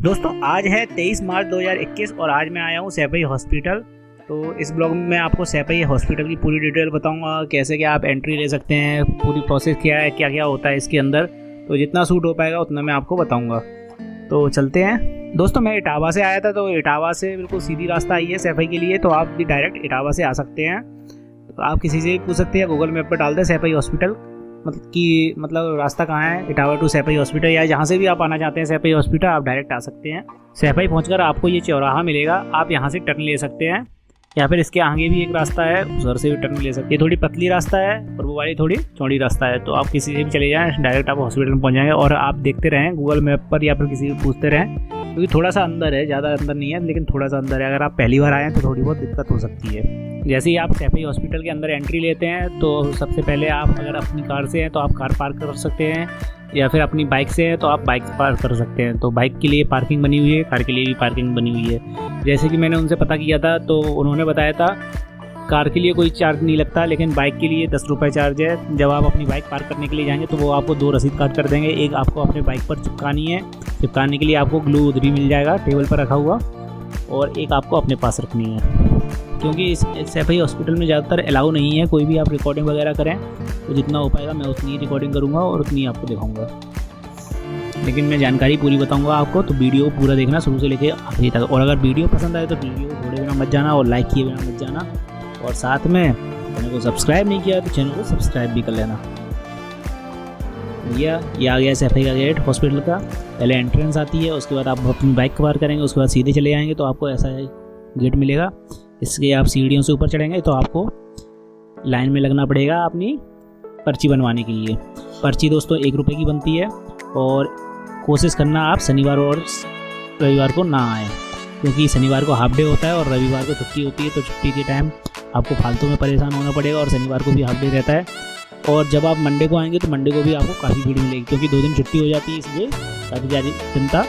दोस्तों आज है 23 मार्च 2021 और आज मैं आया हूँ सैफई हॉस्पिटल। तो इस ब्लॉग में मैं आपको सैफई हॉस्पिटल की पूरी डिटेल बताऊंगा, कैसे क्या आप एंट्री ले सकते हैं, पूरी प्रोसेस क्या है, क्या क्या होता है इसके अंदर। तो जितना सूट हो पाएगा उतना मैं आपको बताऊंगा। तो चलते हैं। दोस्तों मैं इटावा से आया था, तो इटावा से बिल्कुल सीधी रास्ता आई है सैफई के लिए, तो आप भी डायरेक्ट इटावा से आ सकते हैं। तो आप किसी से भी पूछ सकते हैं, गूगल मैप पर डाल दें सैफई हॉस्पिटल मतलब रास्ता कहाँ है इटावा टू सैफई हॉस्पिटल, या जहाँ से भी आप आना चाहते हैं सैफई हॉस्पिटल आप डायरेक्ट आ सकते हैं। सैफई पहुंचकर आपको ये चौराहा मिलेगा, आप यहाँ से टर्न ले सकते हैं, या फिर इसके आगे भी एक रास्ता है उधर से भी टर्न ले सकते हैं। ये थोड़ी पतली रास्ता है और वो वाली थोड़ी चौड़ी रास्ता है, तो आप किसी से भी चले जाएँ डायरेक्ट आप हॉस्पिटल में पहुँच जाएंगे। और आप देखते रहें गूगल मैप पर या फिर किसी से पूछते रहें, क्योंकि थोड़ा सा अंदर है, ज़्यादा अंदर नहीं है लेकिन थोड़ा सा अंदर है। अगर आप पहली बार आए हैं तो थोड़ी बहुत दिक्कत हो सकती है। जैसे ही आप सैफई हॉस्पिटल के अंदर एंट्री लेते हैं तो सबसे पहले आप अगर अपनी कार से हैं तो आप कार पार्क कर सकते हैं, या फिर अपनी बाइक से है तो आप बाइक पार्क कर सकते हैं। तो बाइक के लिए पार्किंग बनी हुई है, कार के लिए भी पार्किंग बनी हुई है। जैसे कि मैंने उनसे पता किया था तो उन्होंने बताया था कार के लिए कोई चार्ज नहीं लगता, लेकिन बाइक के लिए 10 रुपये चार्ज है। जब आप अपनी बाइक पार्क करने के लिए जाएंगे तो वो आपको 2 रसीद काट कर देंगे। एक आपको अपने बाइक पर चिपकानी है, चिपकाने के लिए आपको ग्लू उधर ही मिल जाएगा टेबल पर रखा हुआ, और एक आपको अपने पास रखनी है। क्योंकि इस सैफई हॉस्पिटल में ज़्यादातर अलाउ नहीं है कोई भी आप रिकॉर्डिंग वगैरह करें, तो जितना हो पाएगा मैं उतनी रिकॉर्डिंग करूँगा और उतनी आपको दिखाऊँगा। लेकिन मैं जानकारी पूरी बताऊँगा आपको, तो वीडियो पूरा देखना शुरू से लेकर आखिरी तक। और अगर वीडियो पसंद आए तो वीडियो को छोड़े बिना मत जाना और लाइक किए बिना मत जाना, और साथ में चैनल को सब्सक्राइब नहीं किया तो चैनल को सब्सक्राइब भी कर लेना। भैया ये आ गया सैफई का गेट हॉस्पिटल का। पहले एंट्रेंस आती है, उसके बाद आप अपनी बाइक पार करेंगे, उसके बाद सीधे चले जाएंगे तो आपको ऐसा गेट मिलेगा। इसके आप सीढ़ियों से ऊपर चढ़ेंगे तो आपको लाइन में लगना पड़ेगा अपनी पर्ची बनवाने के लिए। पर्ची दोस्तों 1 रुपये की बनती है, और कोशिश करना आप शनिवार और रविवार को ना आएँ, क्योंकि शनिवार को हाफ डे होता है और रविवार को छुट्टी होती है। तो छुट्टी के टाइम आपको फालतू में परेशान होना पड़ेगा, और शनिवार को भी हाफ डे रहता है। और जब आप मंडे को आएंगे तो मंडे को भी आपको काफ़ी भीड़ मिलेगी, क्योंकि 2 दिन छुट्टी हो जाती है, इसलिए काफ़ी ज़्यादा जनता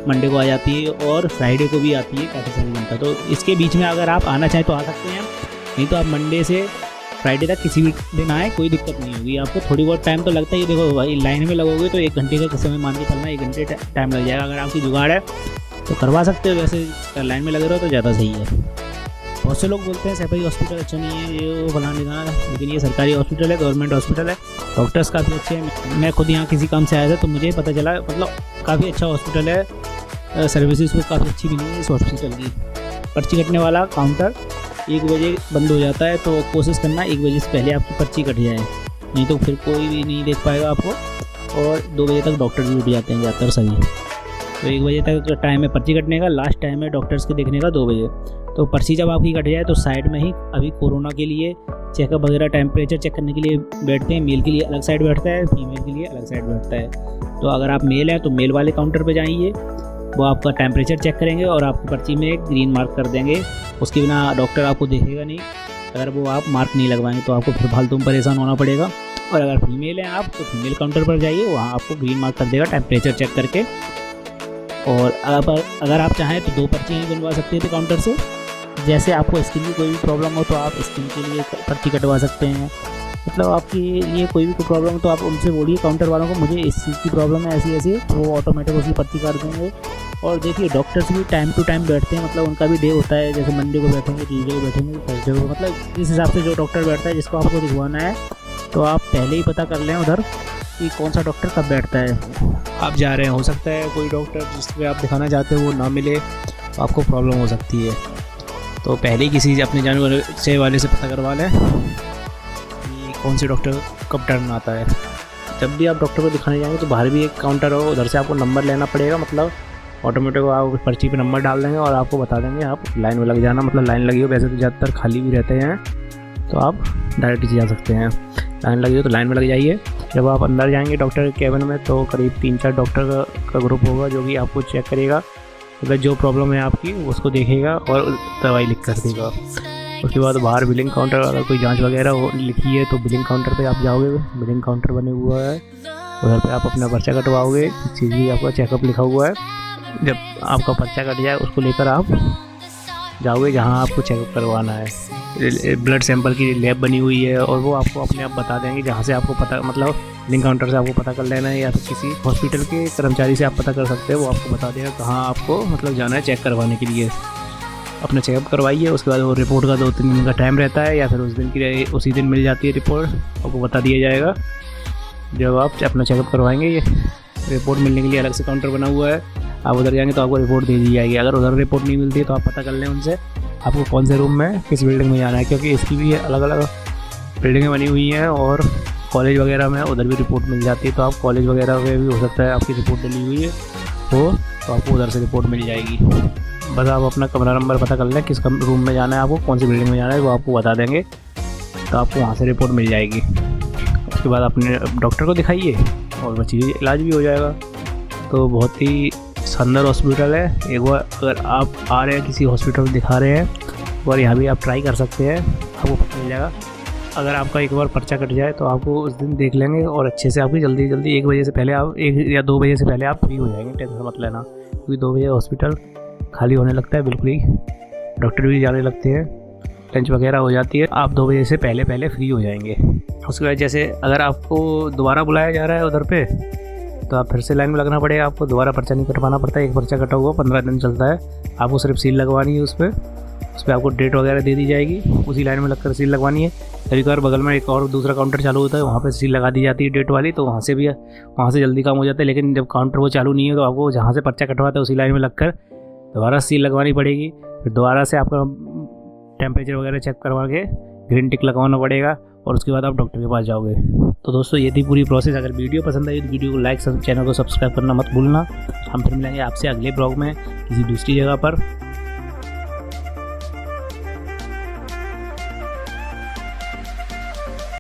मंडे को आ जाती है, और फ्राइडे को भी आती है काफ़ी सारी जनता। तो इसके बीच में अगर आप आना चाहें तो आ सकते हैं, नहीं तो आप मंडे से फ्राइडे तक किसी भी दिन आए, कोई दिक्कत नहीं होगी। आपको थोड़ी बहुत टाइम तो लगता है, देखो भाई लाइन में लगोगे तो 1 घंटे का समय मान के चलना, 1 घंटे टाइम लग जाएगा। अगर आपकी जुगाड़ है तो करवा सकते हो, वैसे लाइन में लगे रहो तो ज़्यादा सही है। बहुत से लोग बोलते हैं सैफई हॉस्पिटल अच्छा नहीं है, ये वो फलाना ढिकाना, लेकिन ये सरकारी हॉस्पिटल है, गवर्नमेंट हॉस्पिटल है, डॉक्टर्स काफ़ी अच्छे हैं। मैं खुद यहाँ किसी काम से आया था तो मुझे पता चला, मतलब काफ़ी अच्छा हॉस्पिटल है, सर्विसेज भी काफ़ी अच्छी मिली है इस हॉस्पिटल की। पर्ची कटने वाला काउंटर 1 बजे बंद हो जाता है, तो कोशिश करना 1 बजे से पहले आपकी पर्ची कट जाए, नहीं तो फिर कोई भी नहीं देख पाएगा आपको। और 2 बजे तक डॉक्टर भी उठ जाते हैं ज़्यादातर सभी। तो 1 बजे तक टाइम है पर्ची कटने का, लास्ट टाइम है डॉक्टर्स के देखने का 2 बजे। तो पर्ची जब आपकी कट जाए तो साइड में ही अभी कोरोना के लिए चेकअप वगैरह टेम्परेचर चेक करने के लिए बैठते हैं। मेल के लिए अलग साइड बैठता है, फीमेल के लिए अलग साइड बैठता है। तो अगर आप मेल हैं तो मेल वाले काउंटर पर जाइए, वो आपका टेम्परेचर चेक करेंगे और आपकी पर्ची में एक ग्रीन मार्क कर देंगे। उसके बिना डॉक्टर आपको देखेगा नहीं, अगर वो आप मार्क नहीं लगवाएंगे तो आपको फिर फालतू में परेशान होना पड़ेगा। और अगर फीमेल हैं आप तो फीमेल काउंटर पर जाइए, वहाँ आपको ग्रीन मार्क कर देगा टेम्परेचर चेक करके। और अगर आप चाहें तो 2 पर्चियाँ ही बनवा सकते हैं काउंटर से। जैसे आपको स्किन की कोई भी प्रॉब्लम हो तो आप स्किन के लिए पर्ची कटवा सकते हैं, मतलब आपकी लिए कोई भी प्रॉब्लम हो तो आप उनसे बोलिए काउंटर वालों को, मुझे इस चीज़ की प्रॉब्लम है ऐसी ऐसी, वो ऑटोमेटिक उसकी पर्ची काट देंगे। और देखिए डॉक्टर्स भी टाइम टू टाइम बैठते हैं, मतलब उनका भी डे होता है, जैसे मंडे को बैठेंगे, ट्यूसडे को बैठेंगे, थर्सडे को, मतलब जिस हिसाब से जो डॉक्टर बैठता है जिसको आपको दिखवाना है, तो आप पहले ही पता कर लें उधर कि कौन सा डॉक्टर कब बैठता है। आप जा रहे हैं, हो सकता है कोई डॉक्टर जिसको आप दिखाना चाहते हो वो ना मिले, तो आपको प्रॉब्लम हो सकती है। तो पहले ही किसी अपने जानवर से वाले से पता करवा लें कि कौन से डॉक्टर कब टर्न आता है। जब भी आप डॉक्टर को दिखाने जाएंगे तो बाहर भी एक काउंटर हो, उधर से आपको नंबर लेना पड़ेगा, मतलब ऑटोमेटिक आप पर्ची पे नंबर डाल देंगे और आपको बता देंगे आप लाइन में लग जाना। मतलब लाइन लगी हो, वैसे तो ज़्यादातर खाली भी रहते हैं, तो आप डायरेक्ट जा सकते हैं। लाइन लगी हो तो लाइन में लग जाइए। जब आप अंदर जाएंगे डॉक्टर के केबिन में तो करीब 3-4 डॉक्टर का ग्रुप होगा जो कि आपको चेक करेगा, अगर जो प्रॉब्लम है आपकी उसको देखेगा और दवाई लिख कर देगा। उसके बाद बाहर बिलिंग काउंटर, अगर कोई जांच वगैरह हो लिखी है तो बिलिंग काउंटर पे आप जाओगे, बिलिंग काउंटर बने हुआ है, उधर पे आप अपना पर्चा कटवाओगे, इस चीज़ की आपका चेकअप लिखा हुआ है। जब आपका पर्चा कट जाए उसको लेकर आप जाओगे जहाँ आपको चेकअप करवाना है। ब्लड सैंपल की लैब बनी हुई है, और वो आपको अपने आप बता देंगे, जहाँ से आपको पता मतलब लिंक काउंटर से आपको पता कर लेना है, या फिर किसी हॉस्पिटल के कर्मचारी से आप पता कर सकते हैं। वो आपको बता देगा कहाँ आपको मतलब जाना है चेक करवाने के लिए। अपना चेकअप करवाइए, उसके बाद वो रिपोर्ट का 2-3 दिन का टाइम रहता है, या फिर उसी दिन मिल जाती है रिपोर्ट, आपको बता दिया जाएगा। जब आप अपना चेकअप करवाएंगे, ये रिपोर्ट मिलने के लिए अलग से काउंटर बना हुआ है, आप उधर जाएंगे तो आपको रिपोर्ट दे दी जाएगी। अगर उधर रिपोर्ट नहीं मिलती है तो आप पता कर लें उनसे आपको कौन से रूम में किस बिल्डिंग में जाना है, क्योंकि इसकी भी अलग अलग बिल्डिंगें बनी हुई हैं, और कॉलेज वगैरह में उधर भी रिपोर्ट मिल जाती है। तो आप कॉलेज वगैरह में भी हो सकता है आपकी रिपोर्ट डली हुई है हो, तो आपको उधर से रिपोर्ट मिल जाएगी। बस आप अपना कमरा नंबर पता कर लें, किस रूम में जाना है, आपको कौन सी बिल्डिंग में जाना है, वो आपको बता देंगे, तो आपको वहाँ से रिपोर्ट मिल जाएगी। उसके बाद अपने डॉक्टर को दिखाइए और बच्ची इलाज भी हो जाएगा। तो बहुत ही शानदार हॉस्पिटल है। एक बार अगर आप आ रहे हैं किसी हॉस्पिटल में दिखा रहे हैं, और यहाँ भी आप ट्राई कर सकते हैं, आपको पता मिल जाएगा। अगर आपका एक बार पर्चा कट जाए तो आपको उस दिन देख लेंगे, और अच्छे से आपकी जल्दी 1 बजे से पहले आप 1 या 2 बजे से पहले आप फ्री हो जाएंगे। टेंशन मत लेना, क्योंकि 2 बजे हॉस्पिटल खाली होने लगता है बिल्कुल ही, डॉक्टर भी जाने लगते हैं, लंच वगैरह हो जाती है। आप 2 बजे से पहले फ्री हो जाएंगे। उसके बाद जैसे अगर आपको दोबारा बुलाया जा रहा है उधर पे, तो आप फिर से लाइन में लगना पड़ेगा, आपको दोबारा पर्चा नहीं कटवाना पड़ता है। एक पर्चा कटा हुआ 15 दिन चलता है, आपको सिर्फ सील लगवानी है, उस पर आपको डेट वगैरह दे दी जाएगी, उसी लाइन में लगकर सील लगवानी है। कभी कभार बगल में एक और दूसरा काउंटर चालू होता है, वहाँ पे सील लगा दी जाती है डेट वाली, तो वहाँ से जल्दी काम हो जाता है। लेकिन जब काउंटर वो चालू नहीं है तो आपको जहाँ से पर्चा कटवाता है उसी लाइन में लगकर दोबारा सील लगवानी पड़ेगी। फिर दोबारा से आपका टेम्परेचर वगैरह चेक करवा के ग्रीन टिक लगवाना पड़ेगा, और उसके बाद आप डॉक्टर के पास जाओगे। तो दोस्तों ये थी पूरी प्रोसेस। अगर वीडियो पसंद आई तो वीडियो को लाइक, चैनल को सब्सक्राइब करना मत भूलना। हम फिर मिलेंगे आपसे अगले ब्लॉग में किसी दूसरी जगह पर।